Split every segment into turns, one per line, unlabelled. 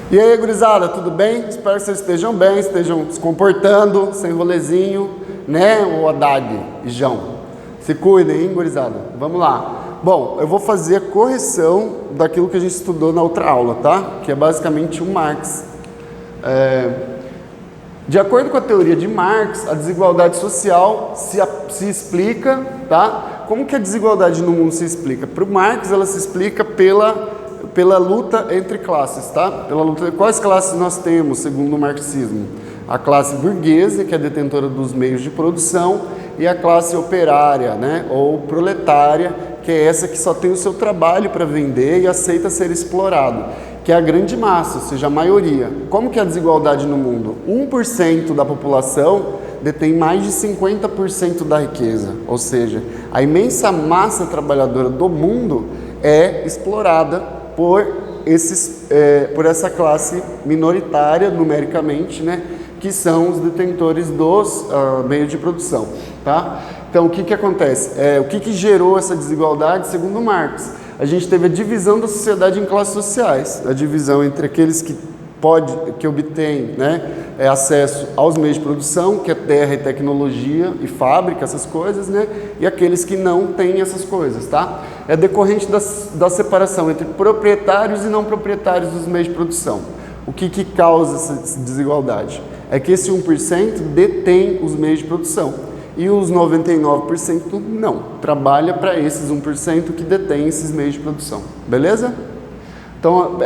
E aí, gurizada, tudo bem? Espero que vocês estejam bem, estejam se comportando, sem rolezinho, né? O Haddad e João. Se cuidem, hein, gurizada? Vamos lá. Bom, eu vou fazer a correção daquilo que a gente estudou na outra aula, tá? Que é basicamente o Marx. De acordo com a teoria de Marx, a desigualdade social se explica, tá? Como que a desigualdade no mundo se explica? Para o Marx, ela se explica pela luta entre classes, tá? Pela luta, quais classes nós temos, segundo o marxismo? A classe burguesa, que é detentora dos meios de produção, e a classe operária, né? Ou proletária, que é essa que só tem o seu trabalho para vender e aceita ser explorado, que é a grande massa, ou seja, a maioria. Como que é a desigualdade no mundo? 1% da população detém mais de 50% da riqueza, ou seja, a imensa massa trabalhadora do mundo é explorada por essa classe minoritária, numericamente, né, que são os detentores dos meios de produção, tá? Então, o que acontece? O que gerou essa desigualdade, segundo Marx? A gente teve a divisão da sociedade em classes sociais, a divisão entre aqueles que obtêm, né, acesso aos meios de produção, que é terra e tecnologia e fábrica, essas coisas, né, e aqueles que não têm essas coisas, tá? É decorrente da separação entre proprietários e não proprietários dos meios de produção. O que causa essa desigualdade? É que esse 1% detém os meios de produção e os 99% não. Trabalha para esses 1% que detém esses meios de produção. Beleza? Então,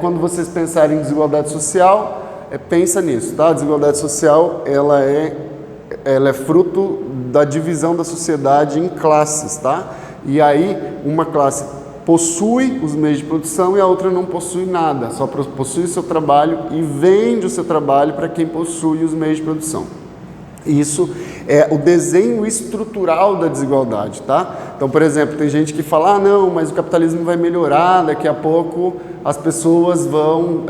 quando vocês pensarem em desigualdade social, pensa nisso, tá? A desigualdade social, ela é fruto da divisão da sociedade em classes, tá? E aí, uma classe possui os meios de produção e a outra não possui nada, só possui o seu trabalho e vende o seu trabalho para quem possui os meios de produção. Isso é o desenho estrutural da desigualdade, tá? Então, por exemplo, tem gente que fala, não, mas o capitalismo vai melhorar, daqui a pouco as pessoas vão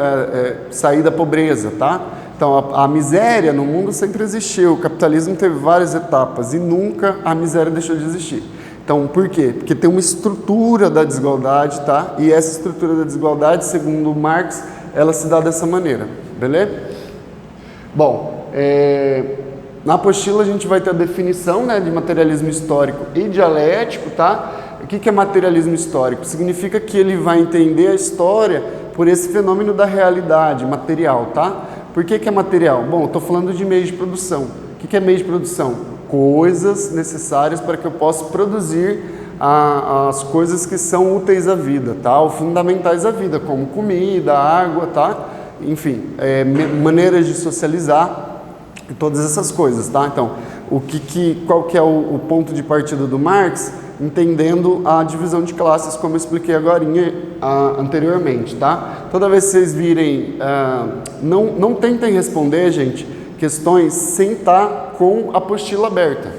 sair da pobreza, tá? Então, a miséria no mundo sempre existiu, o capitalismo teve várias etapas e nunca a miséria deixou de existir. Então, por quê? Porque tem uma estrutura da desigualdade, tá? E essa estrutura da desigualdade, segundo Marx, ela se dá dessa maneira, beleza? Bom, na apostila a gente vai ter a definição, né, de materialismo histórico e dialético, tá? O que é materialismo histórico? Significa que ele vai entender a história por esse fenômeno da realidade material, tá? Por que é material? Bom, eu estou falando de meios de produção. O que é meio de produção? Coisas necessárias para que eu possa produzir as coisas que são úteis à vida, tá? Ou fundamentais à vida, como comida, água, tá? Enfim, maneiras de socializar e todas essas coisas, tá? Então, qual que é o ponto de partida do Marx? Entendendo a divisão de classes, como eu expliquei agorinha, anteriormente, tá? Toda vez que vocês virem, não tentem responder, gente, questões sem estar com a apostila aberta,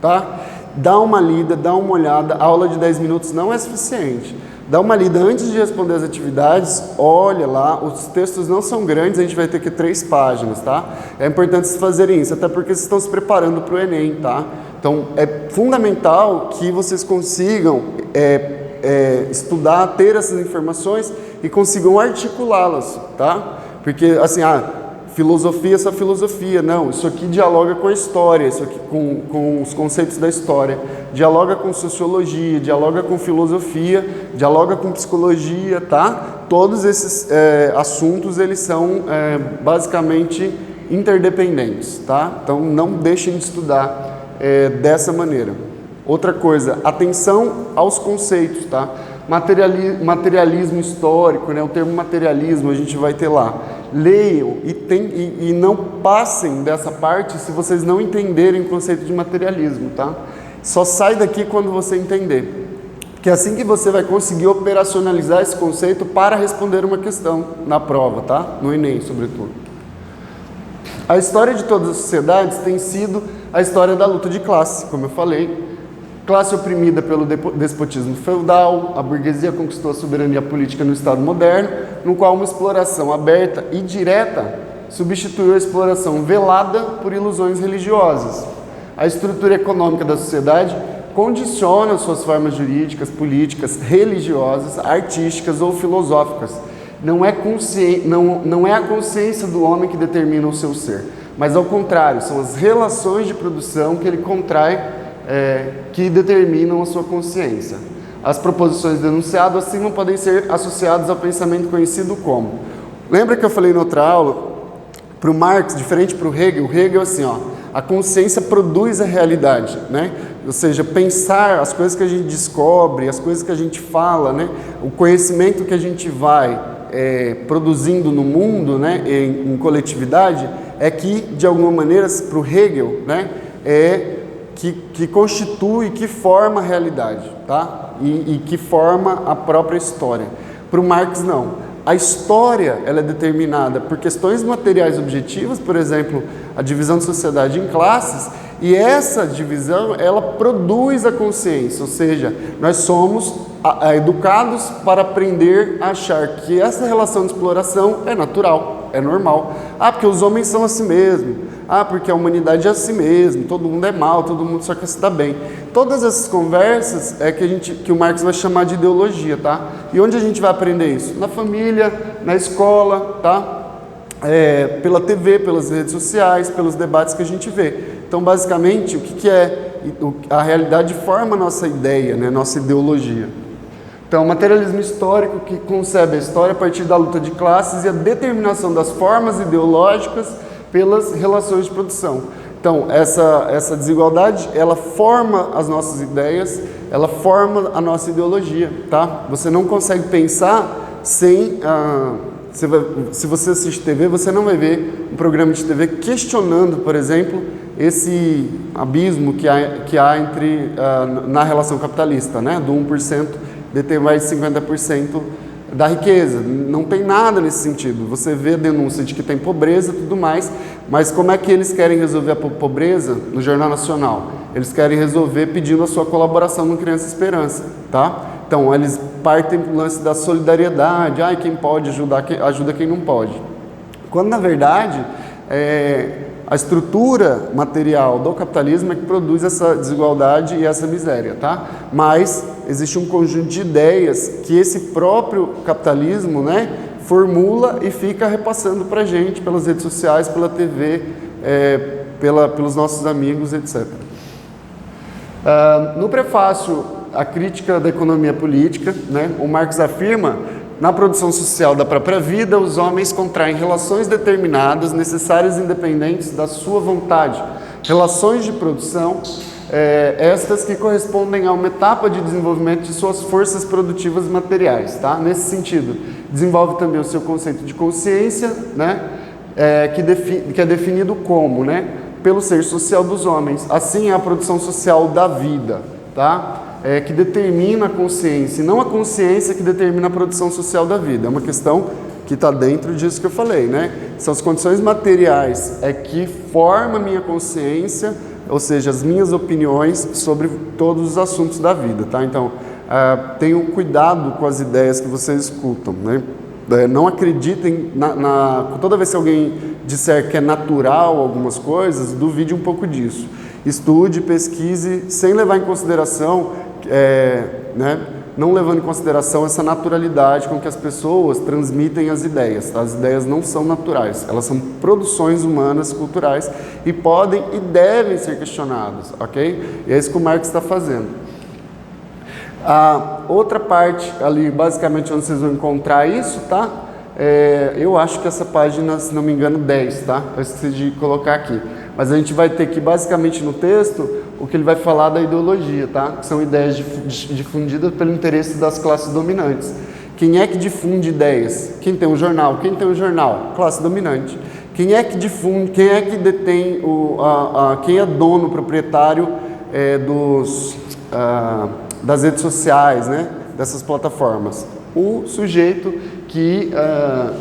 tá? Dá uma lida, dá uma olhada, a aula de 10 minutos não é suficiente. Dá uma lida antes de responder as atividades, olha lá, os textos não são grandes, a gente vai ter que 3 páginas, tá? É importante vocês fazerem isso, até porque vocês estão se preparando para o Enem, tá? Então, é fundamental que vocês consigam estudar, ter essas informações e consigam articulá-las, tá? Porque, assim, filosofia é só filosofia. Não, isso aqui dialoga com a história, isso aqui com os conceitos da história, dialoga com sociologia, dialoga com filosofia, dialoga com psicologia, tá? Todos esses assuntos, eles são basicamente interdependentes, tá? Então, não deixem de estudar dessa maneira. Outra coisa, atenção aos conceitos, tá? Materialismo histórico, né? O termo materialismo a gente vai ter lá. Leiam e não passem dessa parte se vocês não entenderem o conceito de materialismo, tá? Só sai daqui quando você entender. Porque é assim que você vai conseguir operacionalizar esse conceito para responder uma questão na prova, tá? No Enem, sobretudo. A história de todas as sociedades tem sido a história da luta de classe, como eu falei. Classe oprimida pelo despotismo feudal, a burguesia conquistou a soberania política no Estado moderno, no qual uma exploração aberta e direta substituiu a exploração velada por ilusões religiosas. A estrutura econômica da sociedade condiciona suas formas jurídicas, políticas, religiosas, artísticas ou filosóficas, não é a consciência do homem que determina o seu ser, mas ao contrário, são as relações de produção que ele contrai que determinam a sua consciência. As proposições denunciadas assim não podem ser associadas ao pensamento conhecido como. Lembra que eu falei na outra aula? Para o Marx, diferente para o Hegel assim, ó, a consciência produz a realidade, né? Ou seja, pensar as coisas que a gente descobre, as coisas que a gente fala, né? O conhecimento que a gente vai produzindo no mundo, né? Em coletividade, é que, de alguma maneira, para o Hegel, né? Que constitui, que forma a realidade, tá? E que forma a própria história. Para o Marx, não. A história ela é determinada por questões materiais objetivas, por exemplo, a divisão da sociedade em classes, e essa divisão ela produz a consciência, ou seja, nós somos educados para aprender a achar que essa relação de exploração é natural, é normal. Porque os homens são assim mesmo. Porque a humanidade é assim mesmo, todo mundo é mal, todo mundo só quer se dar bem. Todas essas conversas que o Marx vai chamar de ideologia, tá? E onde a gente vai aprender isso? Na família, na escola, tá? Pela TV, pelas redes sociais, pelos debates que a gente vê. Então, basicamente, o que é? A realidade forma a nossa ideia, né? Nossa ideologia. Então, o materialismo histórico que concebe a história a partir da luta de classes e a determinação das formas ideológicas pelas relações de produção. Então, essa desigualdade, ela forma as nossas ideias, ela forma a nossa ideologia, tá? Você não consegue pensar sem... se você assiste TV, você não vai ver um programa de TV questionando, por exemplo, esse abismo que há entre, na relação capitalista, né? Do 1% deter mais de 50% da riqueza. Não tem nada nesse sentido. Você vê a denúncia de que tem pobreza e tudo mais, mas como é que eles querem resolver a pobreza no Jornal Nacional? Eles querem resolver pedindo a sua colaboração no Criança Esperança, tá? Então, eles partem do lance da solidariedade, quem pode ajudar, ajuda quem não pode. Quando, na verdade, a estrutura material do capitalismo é que produz essa desigualdade e essa miséria, tá? Mas existe um conjunto de ideias que esse próprio capitalismo, né, formula e fica repassando para a gente pelas redes sociais, pela TV, pelos nossos amigos, etc. No prefácio, a crítica da economia política, né, o Marx afirma: na produção social da própria vida, os homens contraem relações determinadas, necessárias e independentes da sua vontade. Relações de produção, estas que correspondem a uma etapa de desenvolvimento de suas forças produtivas materiais, tá? Nesse sentido, desenvolve também o seu conceito de consciência, né? Que é definido como, né? Pelo ser social dos homens. Assim é a produção social da vida, tá? Que determina a consciência, e não a consciência que determina a produção social da vida. É uma questão que está dentro disso que eu falei, né? São as condições materiais que formam a minha consciência, ou seja, as minhas opiniões sobre todos os assuntos da vida, tá? Então, tenham cuidado com as ideias que vocês escutam, né? Não acreditem, toda vez que alguém disser que é natural algumas coisas, duvide um pouco disso. Estude, pesquise, sem levar em consideração, né, não levando em consideração essa naturalidade com que as pessoas transmitem as ideias. Tá? As ideias não são naturais, elas são produções humanas, culturais, e podem e devem ser questionadas, ok? E é isso que o Marx está fazendo. A outra parte ali, basicamente, onde vocês vão encontrar isso, tá? Eu acho que essa página, se não me engano, 10, tá? Eu esqueci de colocar aqui. Mas a gente vai ter que, basicamente, no texto, o que ele vai falar da ideologia, tá? Que são ideias difundidas pelo interesse das classes dominantes. Quem é que difunde ideias? Quem tem um jornal? Quem tem um jornal? Classe dominante. Quem é que difunde, quem é que detém, quem é dono, proprietário das redes sociais, né? Dessas plataformas? O sujeito que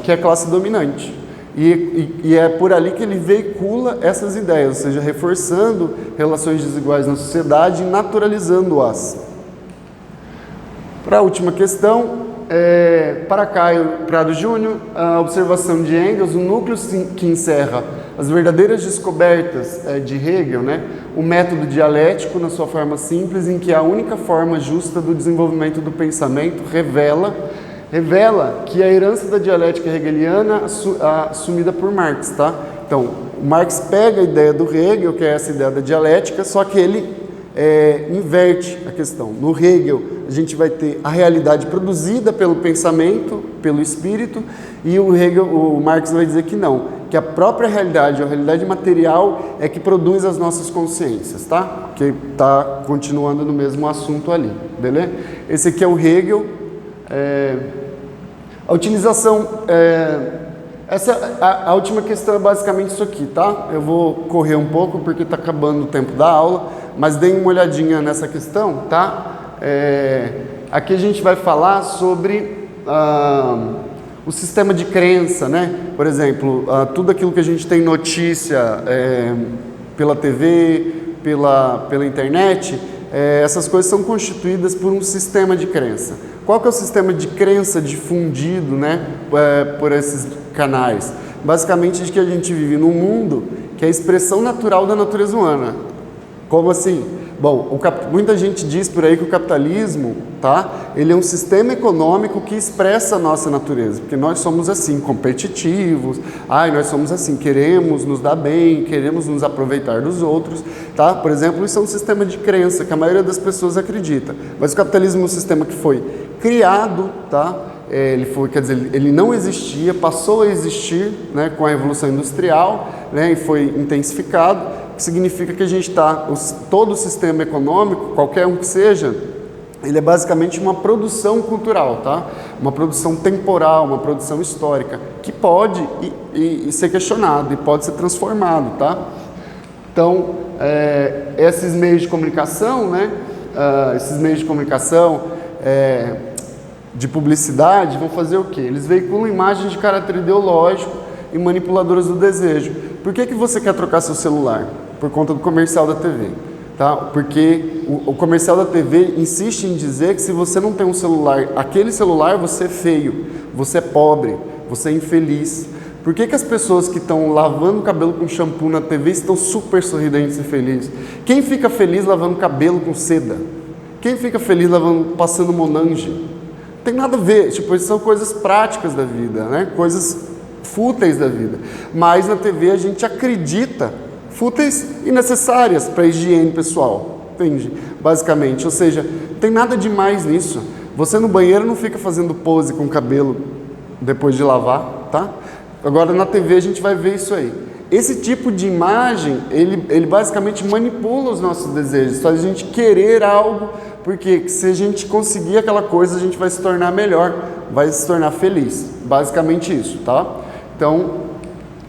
é classe dominante. E é por ali que ele veicula essas ideias, ou seja, reforçando relações desiguais na sociedade e naturalizando-as. Para a última questão, para Caio Prado Júnior, a observação de Engels, o núcleo que encerra as verdadeiras descobertas de Hegel, né? O método dialético na sua forma simples, em que a única forma justa do desenvolvimento do pensamento revela revela que a herança da dialética hegeliana assumida por Marx, tá? Então, Marx pega a ideia do Hegel, que é essa ideia da dialética, só que ele inverte a questão. No Hegel, a gente vai ter a realidade produzida pelo pensamento, pelo espírito, e o Marx vai dizer que não, que a própria realidade, a realidade material, é que produz as nossas consciências, tá? Que está continuando no mesmo assunto ali, beleza? Esse aqui é o Hegel. A utilização... A última questão é basicamente isso aqui, tá? Eu vou correr um pouco porque está acabando o tempo da aula, mas deem uma olhadinha nessa questão, tá? Aqui a gente vai falar sobre o sistema de crença, né? Por exemplo, tudo aquilo que a gente tem notícia pela TV, pela internet, essas coisas são constituídas por um sistema de crença. Qual que é o sistema de crença difundido, né, por esses canais? Basicamente, de que a gente vive num mundo que é a expressão natural da natureza humana. Como assim? Bom, muita gente diz por aí que o capitalismo, tá, ele é um sistema econômico que expressa a nossa natureza, porque nós somos assim, competitivos, nós somos assim, queremos nos dar bem, queremos nos aproveitar dos outros, tá? Por exemplo, isso é um sistema de crença que a maioria das pessoas acredita, mas o capitalismo é um sistema que foi criado, tá? Ele não existia, passou a existir, né, com a Revolução Industrial, né, e foi intensificado, que significa que a gente todo o sistema econômico, qualquer um que seja, ele é basicamente uma produção cultural, tá? Uma produção temporal, uma produção histórica, que pode ser questionado e pode ser transformado, tá? Então, esses meios de comunicação, né, de publicidade, vão fazer o quê? Eles veiculam imagens de caráter ideológico e manipuladoras do desejo. Por que você quer trocar seu celular? Por conta do comercial da TV, tá? Porque o comercial da TV insiste em dizer que se você não tem um celular, aquele celular, você é feio, você é pobre, você é infeliz. Por que as pessoas que estão lavando o cabelo com shampoo na TV estão super sorridentes e felizes? Quem fica feliz lavando cabelo com seda? Quem fica feliz passando Monange? Não tem nada a ver, isso são coisas práticas da vida, né? Coisas fúteis da vida. Mas na TV a gente acredita fúteis e necessárias para a higiene pessoal, entende? Basicamente, ou seja, não tem nada demais nisso. Você no banheiro não fica fazendo pose com o cabelo depois de lavar, tá? Agora na TV a gente vai ver isso aí. Esse tipo de imagem, ele basicamente manipula os nossos desejos, faz a gente querer algo, porque se a gente conseguir aquela coisa, a gente vai se tornar melhor, vai se tornar feliz. Basicamente isso, tá? Então,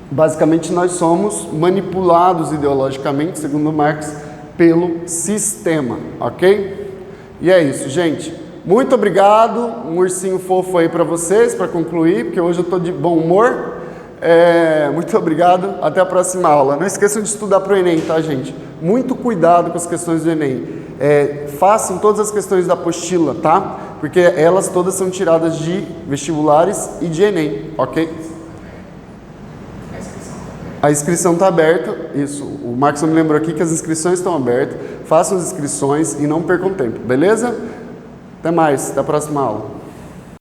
basicamente nós somos manipulados ideologicamente, segundo Marx, pelo sistema, ok? E é isso, gente. Muito obrigado, um ursinho fofo aí para vocês, para concluir, porque hoje eu estou de bom humor. Muito obrigado, até a próxima aula. Não esqueçam de estudar para o Enem, tá, gente? Muito cuidado com as questões do Enem. Façam todas as questões da apostila, tá? Porque elas todas são tiradas de vestibulares e de Enem, ok? A inscrição está aberta, isso. O Marcos me lembrou aqui que as inscrições estão abertas. Façam as inscrições e não percam tempo, beleza? Até mais, até a próxima aula.